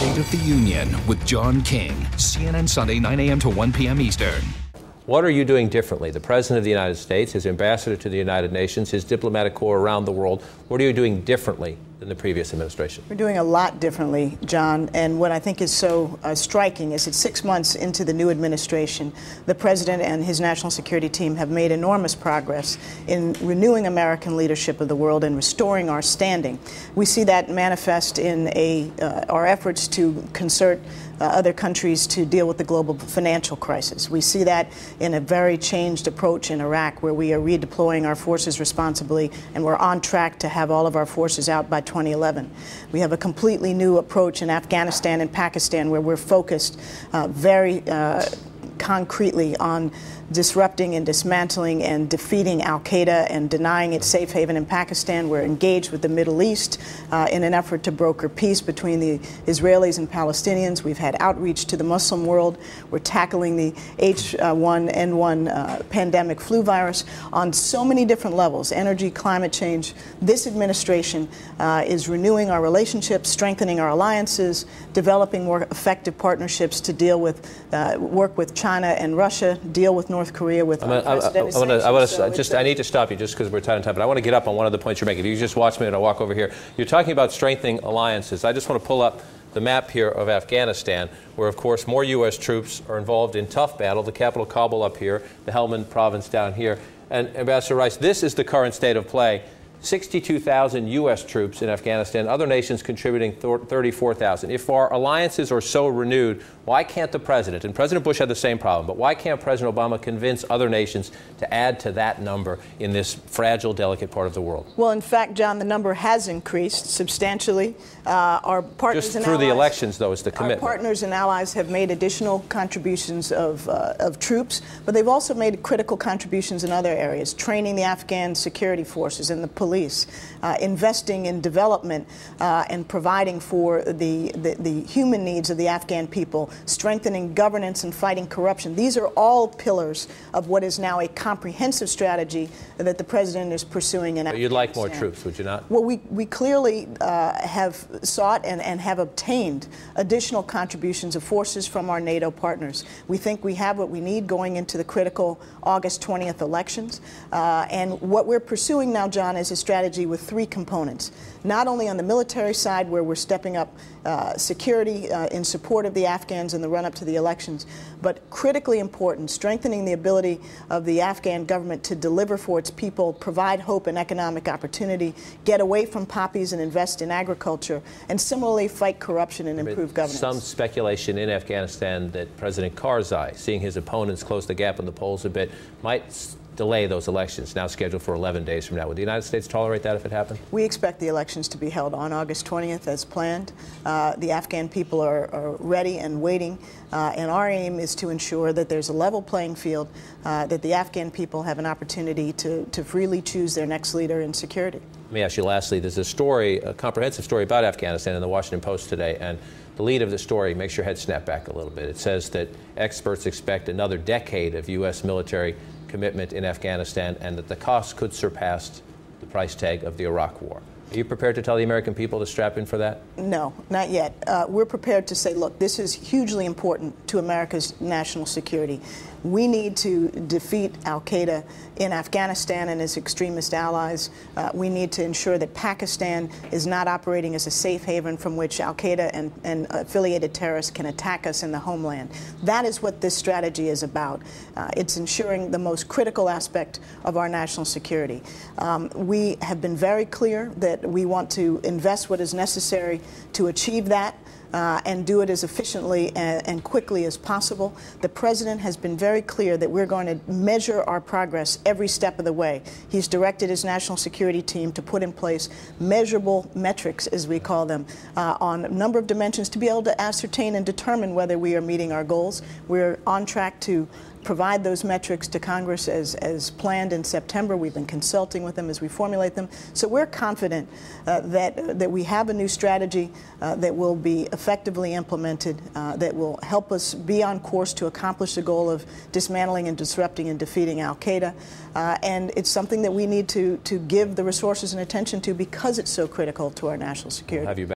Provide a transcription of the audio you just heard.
State of the Union with John King, CNN Sunday, 9 a.m. to 1 p.m. Eastern. What are you doing differently? The President of the United States, his ambassador to the United Nations, his diplomatic corps around the world, what are you doing differently than the previous administration? We're doing a lot differently, John, and what I think is so striking is that 6 months into the new administration, the President and his national security team have made enormous progress in renewing American leadership of the world and restoring our standing. We see that manifest in our efforts to concert other countries to deal with the global financial crisis. We see that in a very changed approach in Iraq, where we are redeploying our forces responsibly, and we're on track to have all of our forces out by 2011. We have a completely new approach in Afghanistan and Pakistan, where we're focused very concretely on disrupting and dismantling and defeating al-Qaeda and denying its safe haven in Pakistan. We're engaged with the Middle East in an effort to broker peace between the Israelis and Palestinians. We've had outreach to the Muslim world. We're tackling the H1N1 pandemic flu virus on so many different levels: energy, climate change. This administration is renewing our relationships, strengthening our alliances, developing more effective partnerships to deal with, work with China and Russia, deal with North Korea with unprecedented sanctions. I need to stop you just because we're tight on time, but I want to get up on one of the points you're making. If you just watch me and I'll walk over here. You're talking about strengthening alliances. I just want to pull up the map here of Afghanistan, where, of course, more U.S. troops are involved in tough battle. The capital, Kabul, up here, the Helmand province down here. And Ambassador Rice, this is the current state of play. 62,000 U.S. troops in Afghanistan, other nations contributing 34,000. If our alliances are so renewed, why can't the President, and President Bush had the same problem, but why can't President Obama convince other nations to add to that number in this fragile, delicate part of the world? Well, in fact, John, the number has increased substantially. Our partners Just and through allies, the elections, though, is the commitment. Our partners and allies have made additional contributions of troops, but they've also made critical contributions in other areas: training the Afghan security forces and the police, investing in development and providing for the human needs of the Afghan people, strengthening governance and fighting corruption. These are all pillars of what is now a comprehensive strategy that the President is pursuing in Afghanistan. You'd like more troops, would you not? Well, we clearly have sought and have obtained additional contributions of forces from our NATO partners. We think we have what we need going into the critical August 20th elections. And what we're pursuing now, John, is a strategy with three components. Not only on the military side, where we're stepping up security in support of the Afghans in the run-up to the elections, but critically important, strengthening the ability of the Afghan government to deliver for its people, provide hope and economic opportunity, get away from poppies and invest in agriculture, and similarly fight corruption and improve governance. Some speculation in Afghanistan that President Karzai, seeing his opponents close the gap in the polls a bit, might delay those elections, now scheduled for 11 days from now. Would the United States tolerate that if it happened? We expect the elections to be held on August 20th as planned. The Afghan people are ready and waiting, and our aim is to ensure that there's a level playing field, that the Afghan people have an opportunity to freely choose their next leader in security. Let me ask you lastly, there's a story, a comprehensive story about Afghanistan in the Washington Post today, and the lead of the story makes your head snap back a little bit. It says that experts expect another decade of U.S. military commitment in Afghanistan, and that the cost could surpass the price tag of the Iraq War. Are you prepared to tell the American people to strap in for that? No, not yet. We're prepared to say, look, this is hugely important to America's national security. We need to defeat al-Qaeda in Afghanistan and its extremist allies. We need to ensure that Pakistan is not operating as a safe haven from which al-Qaeda and affiliated terrorists can attack us in the homeland. That is what this strategy is about. It's ensuring the most critical aspect of our national security. We have been very clear that we want to invest what is necessary to achieve that. And do it as efficiently and quickly as possible. The President has been very clear that we're going to measure our progress every step of the way. He's directed his national security team to put in place measurable metrics, as we call them, on a number of dimensions to be able to ascertain and determine whether we are meeting our goals. We're on track to provide those metrics to Congress as planned in September. We've been consulting with them as we formulate them. So we're confident that we have a new strategy that will be effectively implemented, that will help us be on course to accomplish the goal of dismantling and disrupting and defeating al-Qaeda. And it's something that we need to give the resources and attention to because it's so critical to our national security.